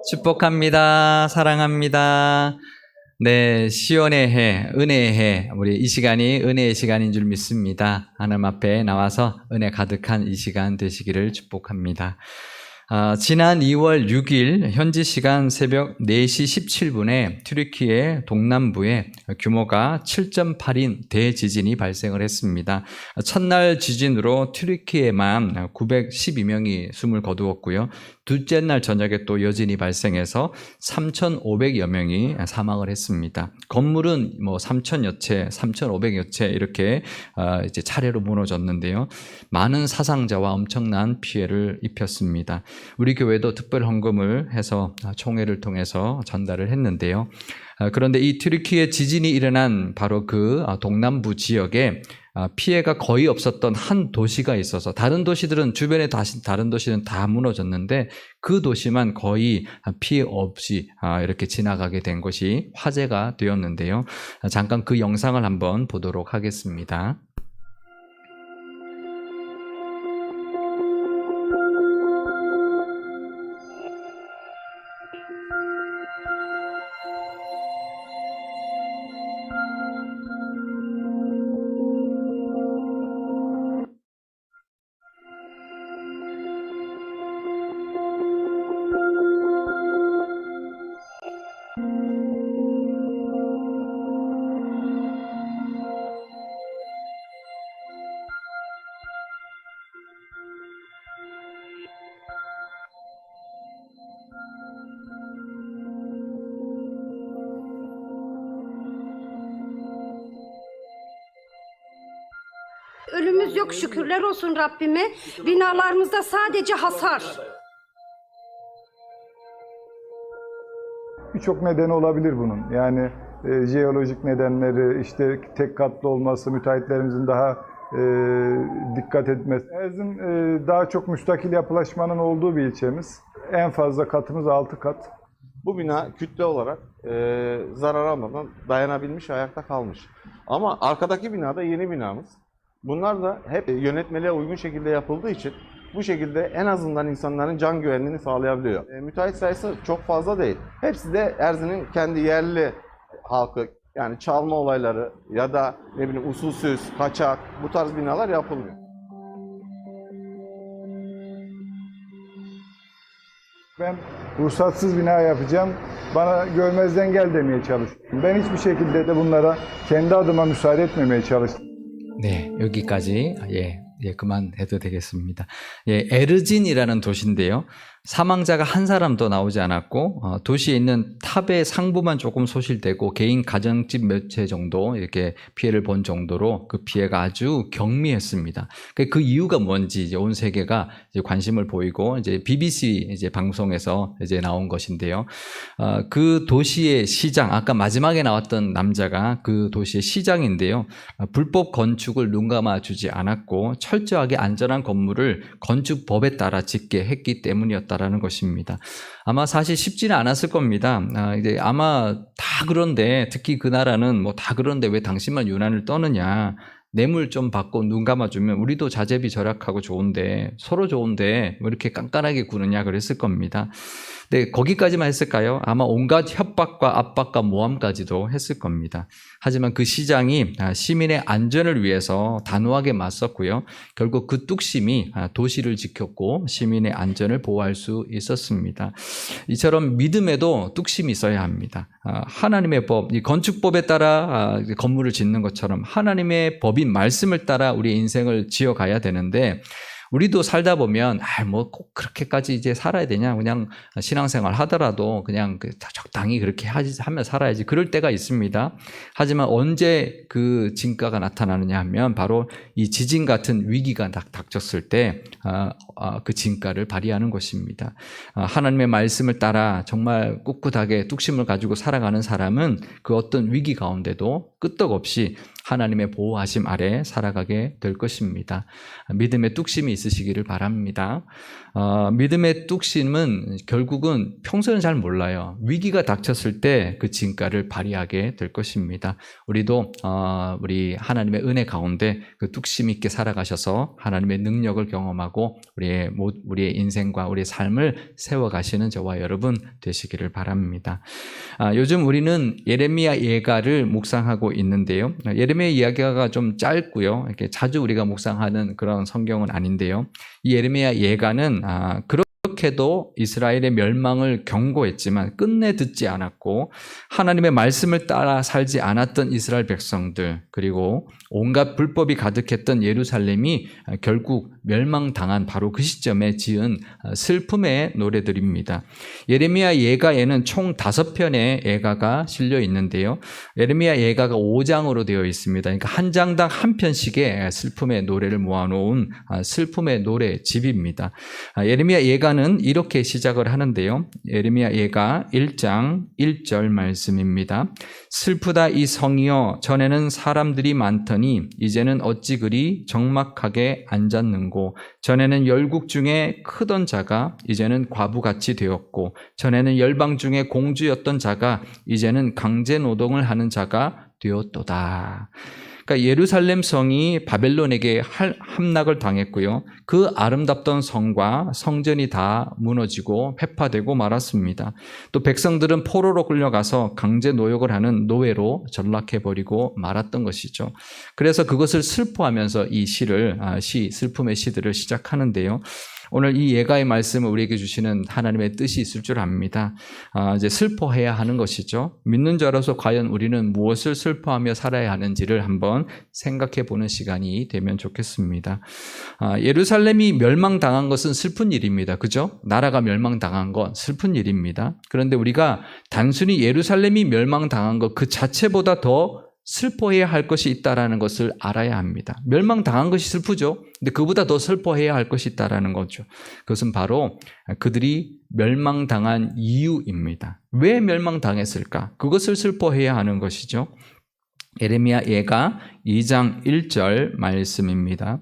축복합니다. 사랑합니다. 네, 시온의 해, 은혜의 해, 우리 이 시간이 은혜의 시간인 줄 믿습니다. 하나님 앞에 나와서 은혜 가득한 이 시간 되시기를 축복합니다. 지난 2월 6일 현지 시간 새벽 4시 17분에 튀르키예 동남부에 규모가 7.8인 대지진이 발생을 했습니다. 첫날 지진으로 튀르키예만 912명이 숨을 거두었고요. 둘째 날 저녁에 또 여진이 발생해서 3,500여 명이 사망을 했습니다. 건물은 3,000여 채, 3,500여 채 이렇게 이제 차례로 무너졌는데요. 많은 사상자와 엄청난 피해를 입혔습니다. 우리 교회도 특별 헌금을 해서 총회를 통해서 전달을 했는데요. 그런데 이 튀르키예 지진이 일어난 바로 그 동남부 지역에 피해가 거의 없었던 한 도시가 있어서 다른 도시들은 주변에 다른 도시는 다 무너졌는데 그 도시만 거의 피해 없이 이렇게 지나가게 된 것이 화제가 되었는데요. 잠깐 그 영상을 한번 보도록 하겠습니다. Ölümümüz yok, şükürler olsun Rabbime. Binalarımızda sadece hasar. Birçok nedeni olabilir bunun. Yani jeolojik nedenleri, işte tek katlı olması, müteahhitlerimizin daha dikkat etmesi. Erzin daha çok müstakil yapılaşmanın olduğu bir ilçemiz. En fazla katımız 6 kat. Bu bina kütle olarak zarar almadan dayanabilmiş, ayakta kalmış. Ama arkadaki bina da yeni binamız. Bunlar da hep yönetmeliğe uygun şekilde yapıldığı için bu şekilde en azından insanların can güvenliğini sağlayabiliyor. Müteahhit sayısı çok fazla değil. Hepsi de Erzin'in kendi yerli halkı, yani çalma olayları ya da ne bileyim usulsüz, kaçak bu tarz binalar yapılmıyor. Ben ruhsatsız bina yapacağım, bana görmezden gel demeye çalıştım. Ben hiçbir şekilde de bunlara kendi adıma müsaade etmemeye çalıştım. 네, 여기까지 그만해도 되겠습니다. 에르진이라는 도시인데요. 사망자가 한 사람도 나오지 않았고 도시에 있는 탑의 상부만 조금 소실되고 개인 가정집 몇 채 정도 이렇게 피해를 본 정도로 그 피해가 아주 경미했습니다. 그 이유가 뭔지 이제 온 세계가 이제 관심을 보이고 이제 BBC 이제 방송에서 이제 나온 것인데요. 그 도시의 시장, 아까 마지막에 나왔던 남자가 그 도시의 시장인데요. 불법 건축을 눈 감아주지 않았고 철저하게 안전한 건물을 건축법에 따라 짓게 했기 때문이었다. 라는 것입니다. 아마 사실 쉽지는 않았을 겁니다. 이제 아마 다 그런데 특히 그 나라는 다 그런데 왜 당신만 유난을 떠느냐. 뇌물 좀 받고 눈 감아주면 우리도 자재비 절약하고 좋은데 서로 좋은데 왜 이렇게 깐깐하게 구느냐 그랬을 겁니다. 네, 거기까지만 했을까요? 아마 온갖 협박과 압박과 모함까지도 했을 겁니다. 하지만 그 시장이 시민의 안전을 위해서 단호하게 맞섰고요. 결국 그 뚝심이 도시를 지켰고 시민의 안전을 보호할 수 있었습니다. 이처럼 믿음에도 뚝심이 있어야 합니다. 하나님의 법, 이 건축법에 따라 건물을 짓는 것처럼 하나님의 법인 말씀을 따라 우리의 인생을 지어가야 되는데 우리도 살다 보면 꼭 그렇게까지 이제 살아야 되냐, 그냥 신앙생활 하더라도 그냥 적당히 그렇게 하면 살아야지, 그럴 때가 있습니다. 하지만 언제 그 진가가 나타나느냐 하면 바로 이 지진 같은 위기가 닥쳤을 때 그 진가를 발휘하는 것입니다. 하나님의 말씀을 따라 정말 꿋꿋하게 뚝심을 가지고 살아가는 사람은 그 어떤 위기 가운데도 끄떡없이 하나님의 보호하심 아래 살아가게 될 것입니다. 믿음의 뚝심이 있으시기를 바랍니다. 믿음의 뚝심은 결국은 평소에는 잘 몰라요. 위기가 닥쳤을 때 그 진가를 발휘하게 될 것입니다. 우리도 우리 하나님의 은혜 가운데 그 뚝심 있게 살아가셔서 하나님의 능력을 경험하고 우리의 인생과 우리의 삶을 세워가시는 저와 여러분 되시기를 바랍니다. 요즘 우리는 예레미야 예가를 묵상하고 있는데요. 예레미야 이야기가 좀 짧고요. 이렇게 자주 우리가 묵상하는 그런 성경은 아닌데요. 이 예레미야 예가는 그렇게도 이스라엘의 멸망을 경고했지만 끝내 듣지 않았고 하나님의 말씀을 따라 살지 않았던 이스라엘 백성들 그리고 온갖 불법이 가득했던 예루살렘이 결국 멸망당한 바로 그 시점에 지은 슬픔의 노래들입니다. 예레미야 예가에는 총 5편의 예가가 실려 있는데요. 예레미야 예가가 5장으로 되어 있습니다. 그러니까 한 장당 한 편씩의 슬픔의 노래를 모아놓은 슬픔의 노래집입니다. 예레미야 예가는 이렇게 시작을 하는데요. 예레미야 예가 1장 1절 말씀입니다. 슬프다 이 성이여 전에는 사람들이 많더니 이제는 어찌 그리 적막하게 앉았는고 전에는 열국 중에 크던 자가 이제는 과부같이 되었고 전에는 열방 중에 공주였던 자가 이제는 강제 노동을 하는 자가 되었도다. 그러니까 예루살렘 성이 바벨론에게 함락을 당했고요. 그 아름답던 성과 성전이 다 무너지고 폐파되고 말았습니다. 또 백성들은 포로로 끌려가서 강제 노역을 하는 노예로 전락해버리고 말았던 것이죠. 그래서 그것을 슬퍼하면서 이 슬픔의 시들을 시작하는데요. 오늘 이 예가의 말씀을 우리에게 주시는 하나님의 뜻이 있을 줄 압니다. 이제 슬퍼해야 하는 것이죠. 믿는 자로서 과연 우리는 무엇을 슬퍼하며 살아야 하는지를 한번 생각해 보는 시간이 되면 좋겠습니다. 예루살렘이 멸망당한 것은 슬픈 일입니다. 그죠? 나라가 멸망당한 건 슬픈 일입니다. 그런데 우리가 단순히 예루살렘이 멸망당한 것 그 자체보다 더 슬퍼해야 할 것이 있다는 것을 알아야 합니다. 멸망당한 것이 슬프죠. 근데 그보다 더 슬퍼해야 할 것이 있다는 거죠. 그것은 바로 그들이 멸망당한 이유입니다. 왜 멸망당했을까? 그것을 슬퍼해야 하는 것이죠. 예레미야 예가 2장 1절 말씀입니다.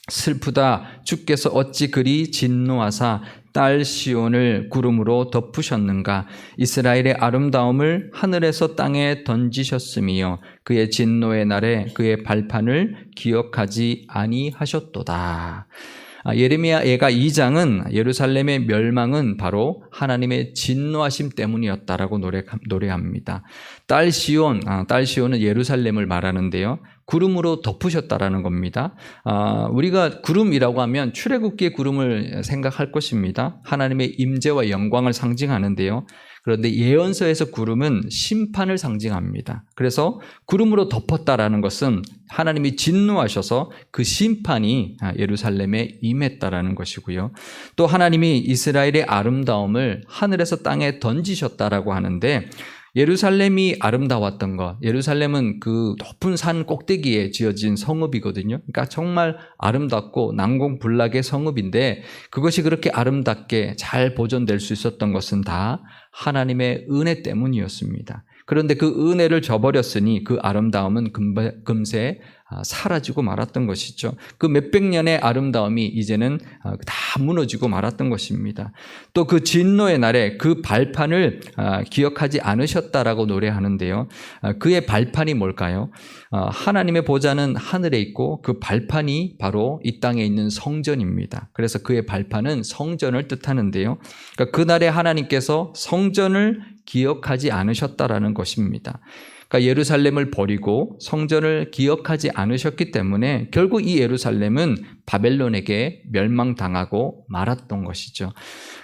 슬프다 주께서 어찌 그리 진노하사 딸 시온을 구름으로 덮으셨는가. 이스라엘의 아름다움을 하늘에서 땅에 던지셨으며 그의 진노의 날에 그의 발판을 기억하지 아니하셨도다. 예레미야 예가 2장은 예루살렘의 멸망은 바로 하나님의 진노하심 때문이었다라고 노래합니다. 딸 시온은 예루살렘을 말하는데요. 구름으로 덮으셨다라는 겁니다. 우리가 구름이라고 하면 출애굽기의 구름을 생각할 것입니다. 하나님의 임재와 영광을 상징하는데요. 그런데 예언서에서 구름은 심판을 상징합니다. 그래서 구름으로 덮었다라는 것은 하나님이 진노하셔서 그 심판이 예루살렘에 임했다라는 것이고요. 또 하나님이 이스라엘의 아름다움을 하늘에서 땅에 던지셨다라고 하는데 예루살렘이 아름다웠던 것, 예루살렘은 그 높은 산 꼭대기에 지어진 성읍이거든요. 그러니까 정말 아름답고 난공불락의 성읍인데 그것이 그렇게 아름답게 잘 보존될 수 있었던 것은 다 하나님의 은혜 때문이었습니다. 그런데 그 은혜를 저버렸으니 그 아름다움은 금세 사라지고 말았던 것이죠. 그 몇백 년의 아름다움이 이제는 다 무너지고 말았던 것입니다. 또 그 진노의 날에 그 발판을 기억하지 않으셨다라고 노래하는데요. 그의 발판이 뭘까요? 하나님의 보좌는 하늘에 있고 그 발판이 바로 이 땅에 있는 성전입니다. 그래서 그의 발판은 성전을 뜻하는데요. 그러니까 그날에 하나님께서 성전을 기억하지 않으셨다라는 것입니다. 그러니까 예루살렘을 버리고 성전을 기억하지 않으셨기 때문에 결국 이 예루살렘은 바벨론에게 멸망당하고 말았던 것이죠.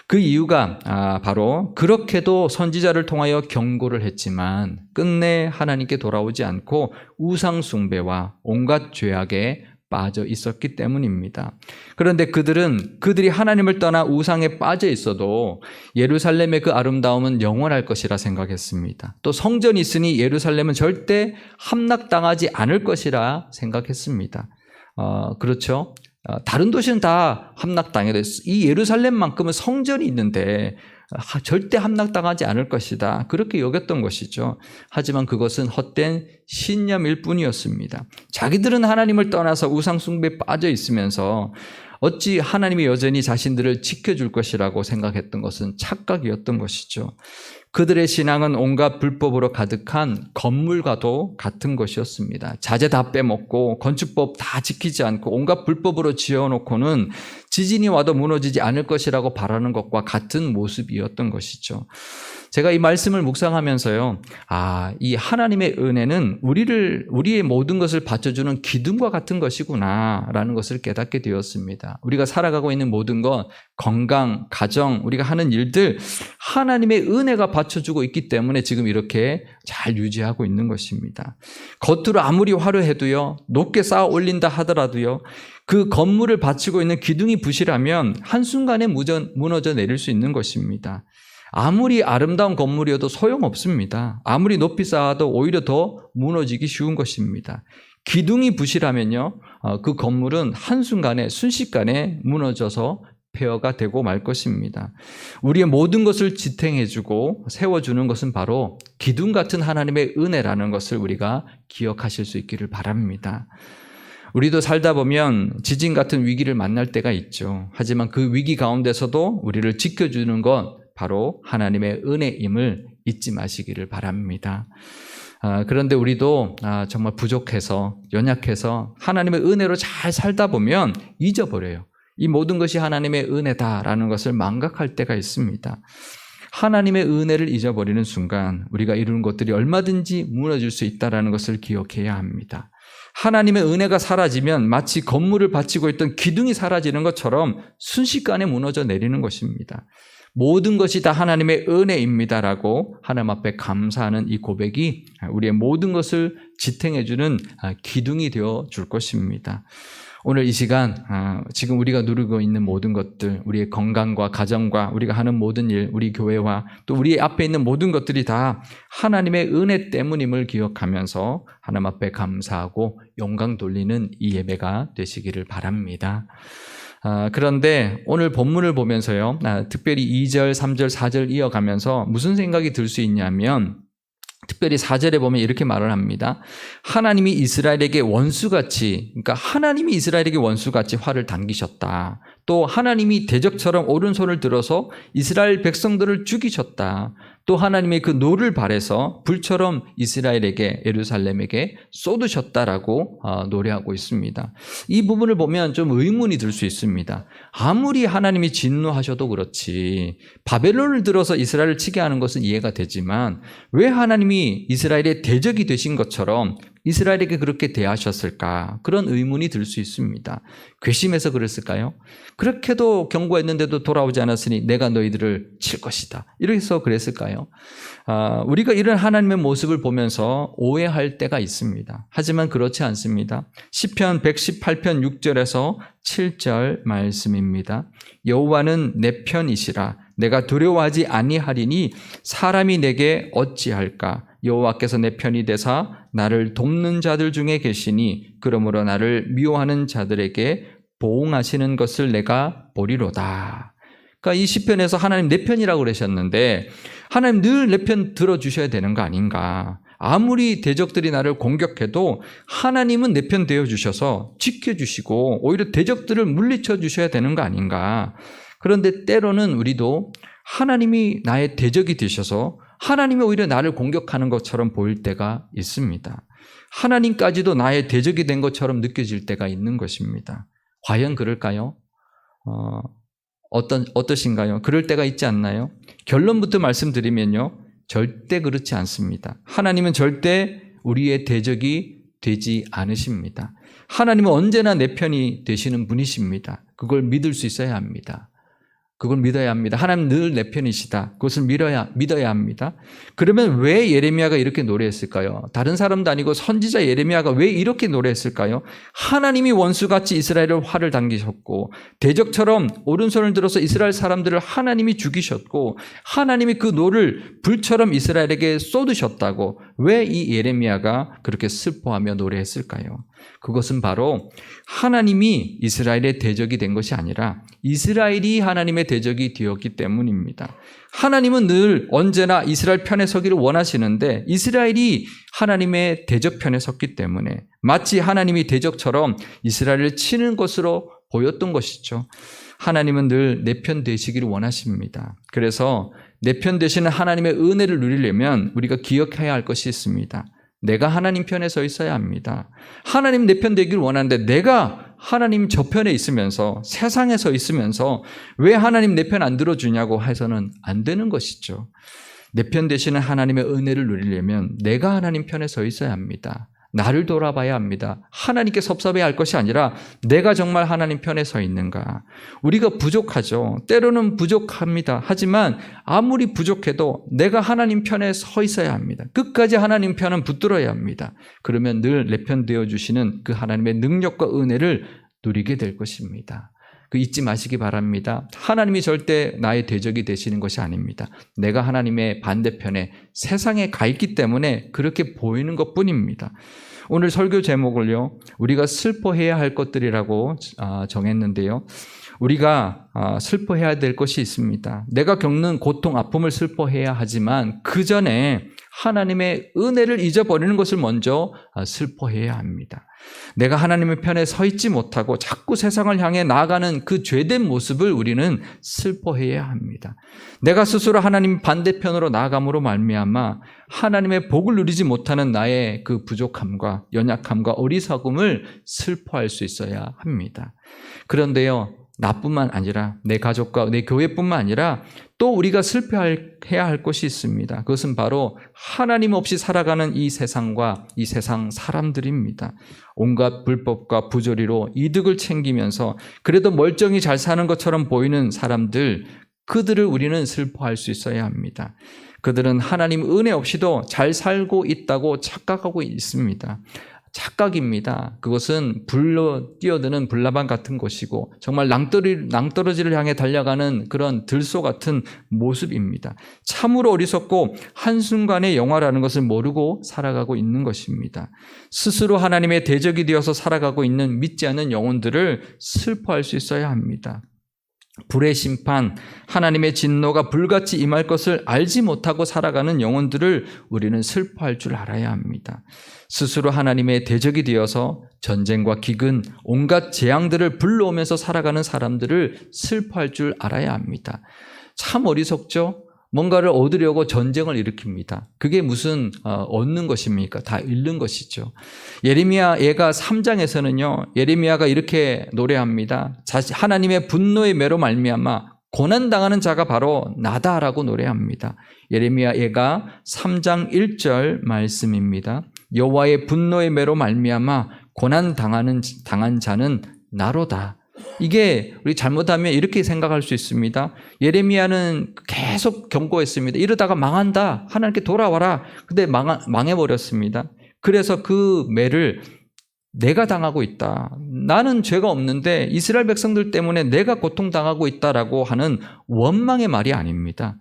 그 이유가 바로 그렇게도 선지자를 통하여 경고를 했지만 끝내 하나님께 돌아오지 않고 우상 숭배와 온갖 죄악에 빠져 있었기 때문입니다. 그런데 그들이 하나님을 떠나 우상에 빠져 있어도 예루살렘의 그 아름다움은 영원할 것이라 생각했습니다. 또 성전이 있으니 예루살렘은 절대 함락당하지 않을 것이라 생각했습니다. 그렇죠? 다른 도시는 다 함락당해도 이 예루살렘만큼은 성전이 있는데 절대 함락당하지 않을 것이다. 그렇게 여겼던 것이죠. 하지만 그것은 헛된 신념일 뿐이었습니다. 자기들은 하나님을 떠나서 우상 숭배에 빠져 있으면서 어찌 하나님이 여전히 자신들을 지켜줄 것이라고 생각했던 것은 착각이었던 것이죠. 그들의 신앙은 온갖 불법으로 가득한 건물과도 같은 것이었습니다. 자재 다 빼먹고 건축법 다 지키지 않고 온갖 불법으로 지어놓고는 지진이 와도 무너지지 않을 것이라고 바라는 것과 같은 모습이었던 것이죠. 제가 이 말씀을 묵상하면서요, 이 하나님의 은혜는 우리의 모든 것을 받쳐주는 기둥과 같은 것이구나라는 것을 깨닫게 되었습니다. 우리가 살아가고 있는 모든 것, 건강, 가정, 우리가 하는 일들, 하나님의 은혜가 받쳐주고 있기 때문에 지금 이렇게 잘 유지하고 있는 것입니다. 겉으로 아무리 화려해도요, 높게 쌓아 올린다 하더라도요, 그 건물을 받치고 있는 기둥이 부실하면 한순간에 무너져 내릴 수 있는 것입니다. 아무리 아름다운 건물이어도 소용없습니다. 아무리 높이 쌓아도 오히려 더 무너지기 쉬운 것입니다. 기둥이 부실하면요, 그 건물은 한순간에 순식간에 무너져서 폐허가 되고 말 것입니다. 우리의 모든 것을 지탱해주고 세워주는 것은 바로 기둥 같은 하나님의 은혜라는 것을 우리가 기억하실 수 있기를 바랍니다. 우리도 살다 보면 지진 같은 위기를 만날 때가 있죠. 하지만 그 위기 가운데서도 우리를 지켜주는 것, 바로 하나님의 은혜임을 잊지 마시기를 바랍니다. 그런데 우리도 정말 부족해서 연약해서 하나님의 은혜로 잘 살다 보면 잊어버려요. 이 모든 것이 하나님의 은혜다라는 것을 망각할 때가 있습니다. 하나님의 은혜를 잊어버리는 순간 우리가 이루는 것들이 얼마든지 무너질 수 있다는 것을 기억해야 합니다. 하나님의 은혜가 사라지면 마치 건물을 받치고 있던 기둥이 사라지는 것처럼 순식간에 무너져 내리는 것입니다. 모든 것이 다 하나님의 은혜입니다라고 하나님 앞에 감사하는 이 고백이 우리의 모든 것을 지탱해주는 기둥이 되어 줄 것입니다. 오늘 이 시간 지금 우리가 누리고 있는 모든 것들, 우리의 건강과 가정과 우리가 하는 모든 일, 우리 교회와 또 우리 앞에 있는 모든 것들이 다 하나님의 은혜 때문임을 기억하면서 하나님 앞에 감사하고 영광 돌리는 이 예배가 되시기를 바랍니다. 그런데 오늘 본문을 보면서요, 특별히 2절, 3절, 4절 이어가면서 무슨 생각이 들 수 있냐면, 특별히 4절에 보면 이렇게 말을 합니다. 하나님이 이스라엘에게 원수같이, 그러니까 하나님이 이스라엘에게 원수같이 화를 당기셨다. 또 하나님이 대적처럼 오른손을 들어서 이스라엘 백성들을 죽이셨다. 또 하나님의 그 노를 발해서 불처럼 이스라엘에게, 예루살렘에게 쏟으셨다라고 노래하고 있습니다. 이 부분을 보면 좀 의문이 들 수 있습니다. 아무리 하나님이 진노하셔도 그렇지 바벨론을 들어서 이스라엘을 치게 하는 것은 이해가 되지만 왜 하나님이 이스라엘의 대적이 되신 것처럼 이스라엘에게 그렇게 대하셨을까? 그런 의문이 들 수 있습니다. 괘씸해서 그랬을까요? 그렇게도 경고했는데도 돌아오지 않았으니 내가 너희들을 칠 것이다. 이래서 그랬을까요? 우리가 이런 하나님의 모습을 보면서 오해할 때가 있습니다. 하지만 그렇지 않습니다. 시편 118편 6절에서 7절 말씀입니다. 여호와는 내 편이시라. 내가 두려워하지 아니하리니 사람이 내게 어찌할까? 여호와께서 내 편이 되사 나를 돕는 자들 중에 계시니 그러므로 나를 미워하는 자들에게 보응하시는 것을 내가 보리로다. 그러니까 이 시편에서 하나님 내 편이라고 그러셨는데 하나님 늘 내 편 들어주셔야 되는 거 아닌가. 아무리 대적들이 나를 공격해도 하나님은 내 편 되어주셔서 지켜주시고 오히려 대적들을 물리쳐 주셔야 되는 거 아닌가. 그런데 때로는 우리도 하나님이 나의 대적이 되셔서 하나님이 오히려 나를 공격하는 것처럼 보일 때가 있습니다. 하나님까지도 나의 대적이 된 것처럼 느껴질 때가 있는 것입니다. 과연 그럴까요? 어떠신가요? 그럴 때가 있지 않나요? 결론부터 말씀드리면요. 절대 그렇지 않습니다. 하나님은 절대 우리의 대적이 되지 않으십니다. 하나님은 언제나 내 편이 되시는 분이십니다. 그걸 믿을 수 있어야 합니다. 그걸 믿어야 합니다. 하나님 늘 내 편이시다. 그것을 믿어야 합니다. 그러면 왜 예레미야가 이렇게 노래했을까요? 다른 사람도 아니고 선지자 예레미야가 왜 이렇게 노래했을까요? 하나님이 원수같이 이스라엘을 화를 당기셨고 대적처럼 오른손을 들어서 이스라엘 사람들을 하나님이 죽이셨고 하나님이 그 노를 불처럼 이스라엘에게 쏟으셨다고 왜 이 예레미야가 그렇게 슬퍼하며 노래했을까요? 그것은 바로 하나님이 이스라엘의 대적이 된 것이 아니라 이스라엘이 하나님의 대적이 되었기 때문입니다. 하나님은 늘 언제나 이스라엘 편에 서기를 원하시는데 이스라엘이 하나님의 대적 편에 섰기 때문에 마치 하나님이 대적처럼 이스라엘을 치는 것으로 보였던 것이죠. 하나님은 늘 내 편 되시기를 원하십니다. 그래서 내 편 되시는 하나님의 은혜를 누리려면 우리가 기억해야 할 것이 있습니다. 내가 하나님 편에 서 있어야 합니다. 하나님 내 편 되기를 원하는데 내가 하나님 저 편에 있으면서 세상에 서 있으면서 왜 하나님 내 편 안 들어주냐고 해서는 안 되는 것이죠. 내 편 되시는 하나님의 은혜를 누리려면 내가 하나님 편에 서 있어야 합니다. 나를 돌아봐야 합니다. 하나님께 섭섭해야 할 것이 아니라 내가 정말 하나님 편에 서 있는가. 우리가 부족하죠. 때로는 부족합니다. 하지만 아무리 부족해도 내가 하나님 편에 서 있어야 합니다. 끝까지 하나님 편은 붙들어야 합니다. 그러면 늘 내 편 되어주시는 그 하나님의 능력과 은혜를 누리게 될 것입니다. 그 잊지 마시기 바랍니다. 하나님이 절대 나의 대적이 되시는 것이 아닙니다. 내가 하나님의 반대편에 세상에 가 있기 때문에 그렇게 보이는 것뿐입니다. 오늘 설교 제목을요, 우리가 슬퍼해야 할 것들이라고 정했는데요. 우리가 슬퍼해야 될 것이 있습니다. 내가 겪는 고통, 아픔을 슬퍼해야 하지만 그 전에 하나님의 은혜를 잊어버리는 것을 먼저 슬퍼해야 합니다. 내가 하나님의 편에 서 있지 못하고 자꾸 세상을 향해 나아가는 그 죄된 모습을 우리는 슬퍼해야 합니다. 내가 스스로 하나님 반대편으로 나아감으로 말미암아 하나님의 복을 누리지 못하는 나의 그 부족함과 연약함과 어리석음을 슬퍼할 수 있어야 합니다. 그런데요, 나뿐만 아니라 내 가족과 내 교회뿐만 아니라 또 우리가 슬퍼해야 할 것이 있습니다. 그것은 바로 하나님 없이 살아가는 이 세상과 이 세상 사람들입니다. 온갖 불법과 부조리로 이득을 챙기면서 그래도 멀쩡히 잘 사는 것처럼 보이는 사람들, 그들을 우리는 슬퍼할 수 있어야 합니다. 그들은 하나님 은혜 없이도 잘 살고 있다고 착각하고 있습니다. 착각입니다. 그것은 불로 뛰어드는 불나방 같은 것이고 정말 낭떠러지를 향해 달려가는 그런 들소 같은 모습입니다. 참으로 어리석고 한순간의 영화라는 것을 모르고 살아가고 있는 것입니다. 스스로 하나님의 대적이 되어서 살아가고 있는 믿지 않는 영혼들을 슬퍼할 수 있어야 합니다. 불의 심판, 하나님의 진노가 불같이 임할 것을 알지 못하고 살아가는 영혼들을 우리는 슬퍼할 줄 알아야 합니다. 스스로 하나님의 대적이 되어서 전쟁과 기근, 온갖 재앙들을 불러오면서 살아가는 사람들을 슬퍼할 줄 알아야 합니다. 참 어리석죠? 뭔가를 얻으려고 전쟁을 일으킵니다. 그게 무슨 얻는 것입니까? 다 잃는 것이죠. 예레미야 예가 3장에서는요. 예레미야가 이렇게 노래합니다. 하나님의 분노의 매로 말미암아 고난당하는 자가 바로 나다라고 노래합니다. 예레미야 예가 3장 1절 말씀입니다. 여호와의 분노의 매로 말미암아 고난당한 자는 나로다. 이게 우리 잘못하면 이렇게 생각할 수 있습니다. 예레미야는 계속 경고했습니다. 이러다가 망한다. 하나님께 돌아와라. 근데 망해버렸습니다. 그래서 그 매를 내가 당하고 있다. 나는 죄가 없는데 이스라엘 백성들 때문에 내가 고통당하고 있다라고 하는 원망의 말이 아닙니다.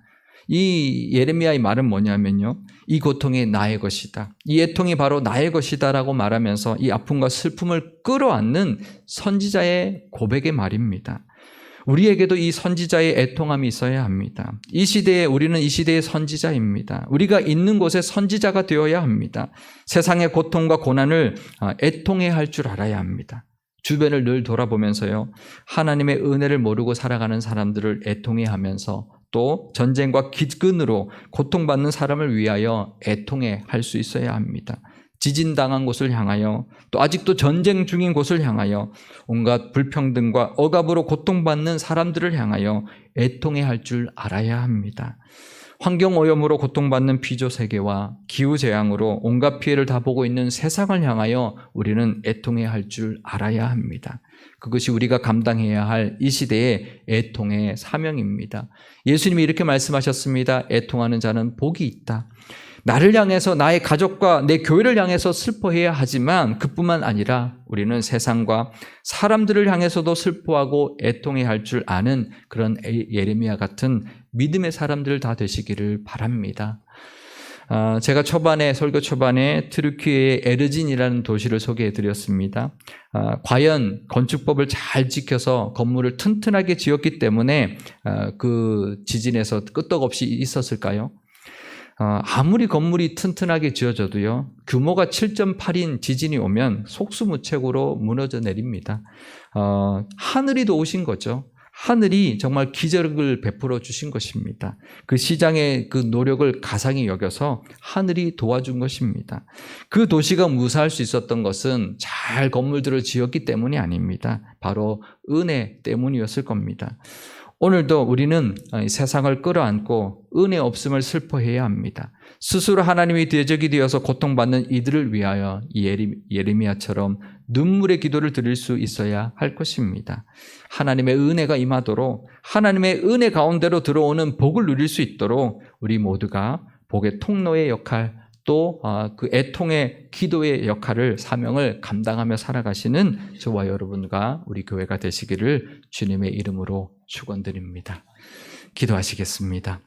이 예레미야의 말은 뭐냐면요. 이 고통이 나의 것이다. 이 애통이 바로 나의 것이다 라고 말하면서 이 아픔과 슬픔을 끌어안는 선지자의 고백의 말입니다. 우리에게도 이 선지자의 애통함이 있어야 합니다. 이 시대에 우리는 이 시대의 선지자입니다. 우리가 있는 곳에 선지자가 되어야 합니다. 세상의 고통과 고난을 애통해야 할 줄 알아야 합니다. 주변을 늘 돌아보면서요. 하나님의 은혜를 모르고 살아가는 사람들을 애통해야 하면서 또 전쟁과 기근으로 고통받는 사람을 위하여 애통해 할 수 있어야 합니다. 지진당한 곳을 향하여 또 아직도 전쟁 중인 곳을 향하여 온갖 불평등과 억압으로 고통받는 사람들을 향하여 애통해 할 줄 알아야 합니다. 환경오염으로 고통받는 피조세계와 기후재앙으로 온갖 피해를 다 보고 있는 세상을 향하여 우리는 애통해 할 줄 알아야 합니다. 그것이 우리가 감당해야 할 이 시대의 애통의 사명입니다. 예수님이 이렇게 말씀하셨습니다. 애통하는 자는 복이 있다. 나를 향해서 나의 가족과 내 교회를 향해서 슬퍼해야 하지만 그뿐만 아니라 우리는 세상과 사람들을 향해서도 슬퍼하고 애통해야 할 줄 아는 그런 예레미야 같은 믿음의 사람들 다 되시기를 바랍니다. 제가 설교 초반에 트르키예의 에르진이라는 도시를 소개해 드렸습니다. 과연 건축법을 잘 지켜서 건물을 튼튼하게 지었기 때문에 그 지진에서 끄떡없이 있었을까요? 아무리 건물이 튼튼하게 지어져도요, 규모가 7.8인 지진이 오면 속수무책으로 무너져 내립니다. 하늘이 도우신 거죠. 하늘이 정말 기적을 베풀어 주신 것입니다. 그 시장의 그 노력을 가상히 여겨서 하늘이 도와준 것입니다. 그 도시가 무사할 수 있었던 것은 잘 건물들을 지었기 때문이 아닙니다. 바로 은혜 때문이었을 겁니다. 오늘도 우리는 세상을 끌어안고 은혜 없음을 슬퍼해야 합니다. 스스로 하나님의 대적이 되어서 고통받는 이들을 위하여 예레미야처럼 눈물의 기도를 드릴 수 있어야 할 것입니다. 하나님의 은혜가 임하도록 하나님의 은혜 가운데로 들어오는 복을 누릴 수 있도록 우리 모두가 복의 통로의 역할, 또 그 애통의 기도의 역할을, 사명을 감당하며 살아가시는 저와 여러분과 우리 교회가 되시기를 주님의 이름으로 축원드립니다. 기도하시겠습니다.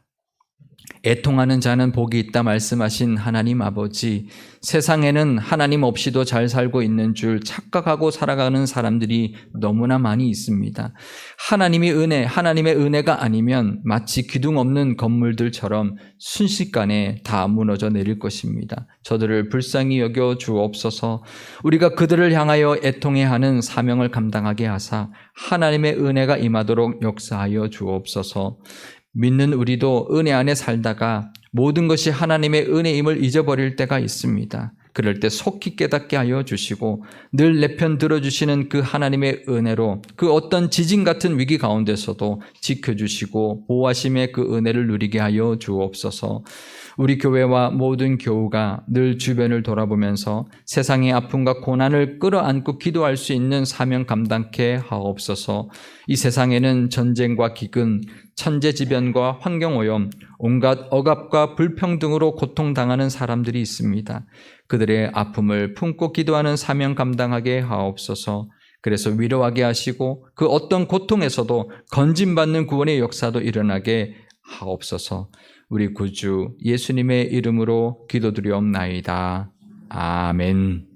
애통하는 자는 복이 있다 말씀하신 하나님 아버지, 세상에는 하나님 없이도 잘 살고 있는 줄 착각하고 살아가는 사람들이 너무나 많이 있습니다. 하나님의 은혜가 아니면 마치 기둥 없는 건물들처럼 순식간에 다 무너져 내릴 것입니다. 저들을 불쌍히 여겨 주옵소서. 우리가 그들을 향하여 애통해야 하는 사명을 감당하게 하사 하나님의 은혜가 임하도록 역사하여 주옵소서. 믿는 우리도 은혜 안에 살다가 모든 것이 하나님의 은혜임을 잊어버릴 때가 있습니다. 그럴 때 속히 깨닫게 하여 주시고 늘 내 편 들어주시는 그 하나님의 은혜로 그 어떤 지진 같은 위기 가운데서도 지켜주시고 보호하심의 그 은혜를 누리게 하여 주옵소서. 우리 교회와 모든 교우가 늘 주변을 돌아보면서 세상의 아픔과 고난을 끌어안고 기도할 수 있는 사명 감당케 하옵소서. 이 세상에는 전쟁과 기근, 천재지변과 환경오염, 온갖 억압과 불평등으로 고통당하는 사람들이 있습니다. 그들의 아픔을 품고 기도하는 사명 감당하게 하옵소서. 그래서 위로하게 하시고 그 어떤 고통에서도 건진받는 구원의 역사도 일어나게 하옵소서. 우리 구주 예수님의 이름으로 기도드리옵나이다. 아멘.